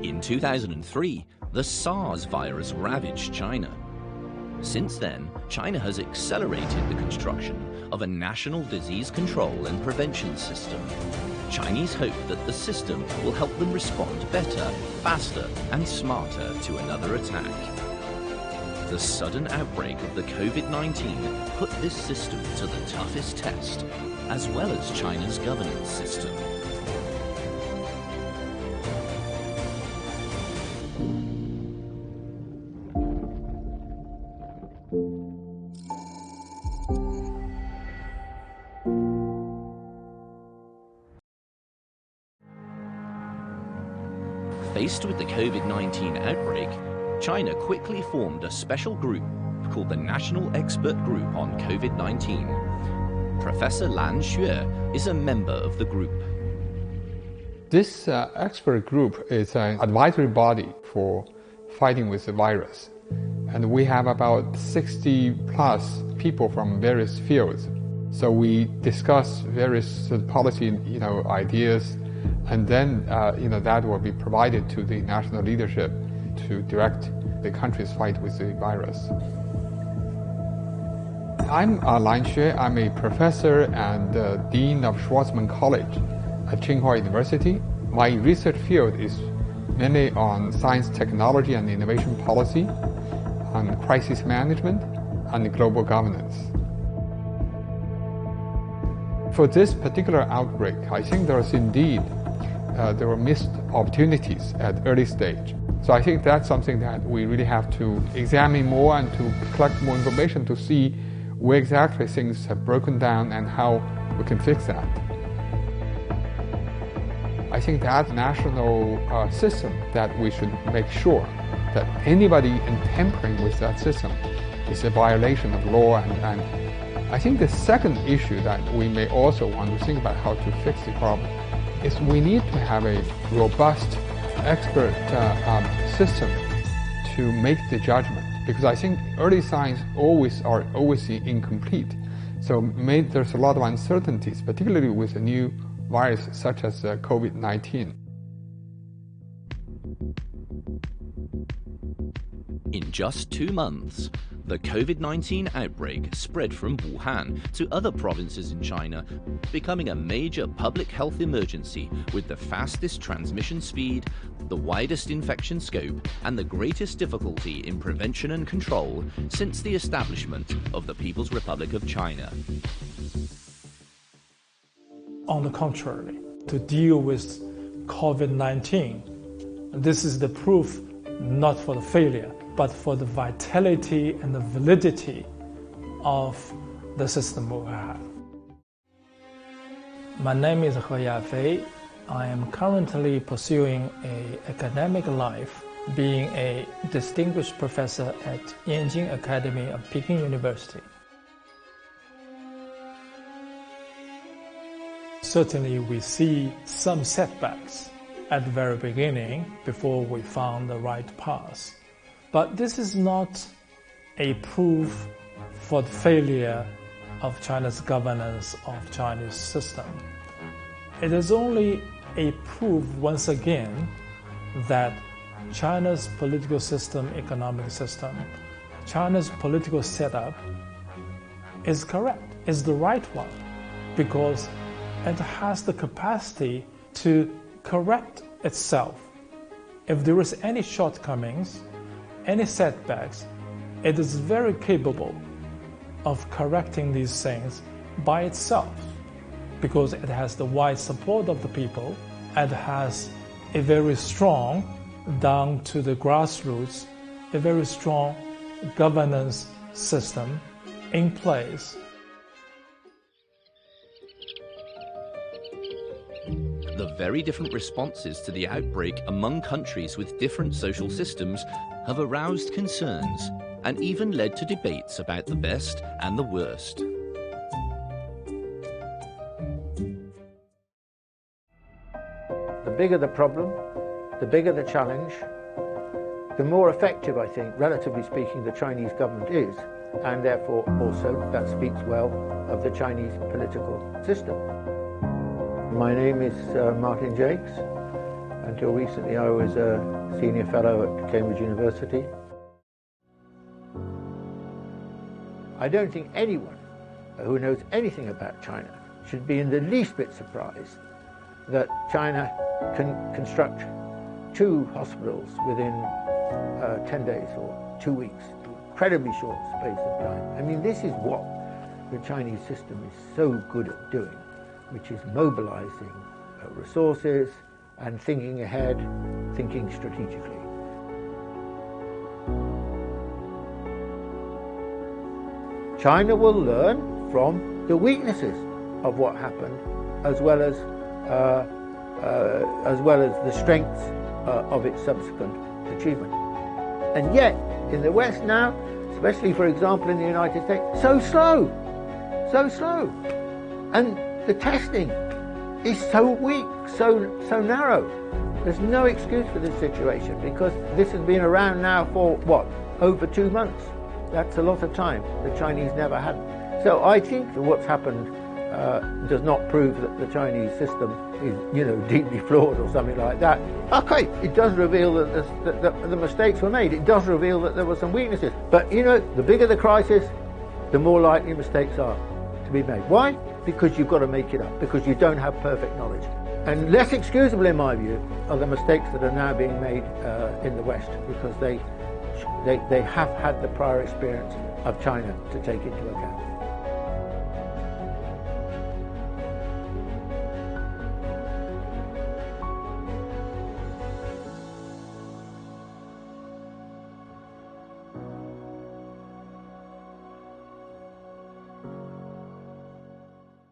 In 2003, the SARS virus ravaged China. Since then, China has accelerated the construction of a national disease control and prevention system. Chinese hope that the system will help them respond better, faster, and smarter to another attack. The sudden outbreak of the COVID-19 put this system to the toughest test, as well as China's governance system. Faced with the COVID-19 outbreak, China quickly formed a special group called the National Expert Group on COVID-19. Professor Lan Xue is a member of the group. This expert group is an advisory body for fighting with the virus. And we have about 60 plus people from various fields. So we discuss various policy ideas, and then that will be provided to the national leadership to direct the country's fight with the virus. I'm Lan Xue. I'm a professor and dean of Schwarzman College at Tsinghua University. My research field is mainly on science, technology, and innovation policy, on crisis management, and global governance. For this particular outbreak, I think there were missed opportunities at early stage. So I think that's something that we really have to examine more and to collect more information to see where exactly things have broken down and how we can fix that. I think that national system that we should make sure that anybody in tampering with that system is a violation of law. And I think the second issue that we may also want to think about how to fix the problem is we need to have a robust expert system to make the judgment, because I think early signs are always incomplete. So there's a lot of uncertainties, particularly with a new virus such as COVID-19. In just 2 months, the COVID-19 outbreak spread from Wuhan to other provinces in China, becoming a major public health emergency with the fastest transmission speed, the widest infection scope, and the greatest difficulty in prevention and control since the establishment of the People's Republic of China. On the contrary, to deal with COVID-19, this is the proof not for the failure, but for the vitality and the validity of the system we have. My name is He Yafei. I am currently pursuing an academic life, being a distinguished professor at Yanjing Academy of Peking University. Certainly we see some setbacks at the very beginning before we found the right path. But this is not a proof for the failure of China's governance of Chinese system. It is only a proof, once again, that China's political system, economic system, China's political setup is correct, is the right one, because it has the capacity to correct itself. If there is any shortcomings, any setbacks, it is very capable of correcting these things by itself, because it has the wide support of the people and has a very strong, down to the grassroots, a very strong governance system in place. The very different responses to the outbreak among countries with different social systems have aroused concerns and even led to debates about the best and the worst. The bigger the problem, the bigger the challenge, the more effective, I think, relatively speaking, the Chinese government is, and therefore also that speaks well of the Chinese political system. My name is Martin Jakes. Until recently, I was a senior fellow at Cambridge University. I don't think anyone who knows anything about China should be in the least bit surprised that China can construct 2 hospitals within 10 days or 2 weeks, incredibly short space of time. I mean, this is what the Chinese system is so good at doing, which is mobilizing resources and thinking ahead, thinking strategically. China will learn from the weaknesses of what happened, as well as the strengths of its subsequent achievement. And yet, in the West now, especially, for example, in the United States, so slow. And the testing is so weak, so narrow. There's no excuse for this situation, because this has been around now for, what, over 2 months? That's a lot of time. The Chinese never had. So I think that what's happened does not prove that the Chinese system is, deeply flawed or something like that. Okay, it does reveal that the mistakes were made. It does reveal that there were some weaknesses. But, the bigger the crisis, the more likely mistakes are to be made. Why? Because you've got to make it up, because you don't have perfect knowledge. And less excusable, in my view, are the mistakes that are now being made in the West, because they have had the prior experience of China to take into account.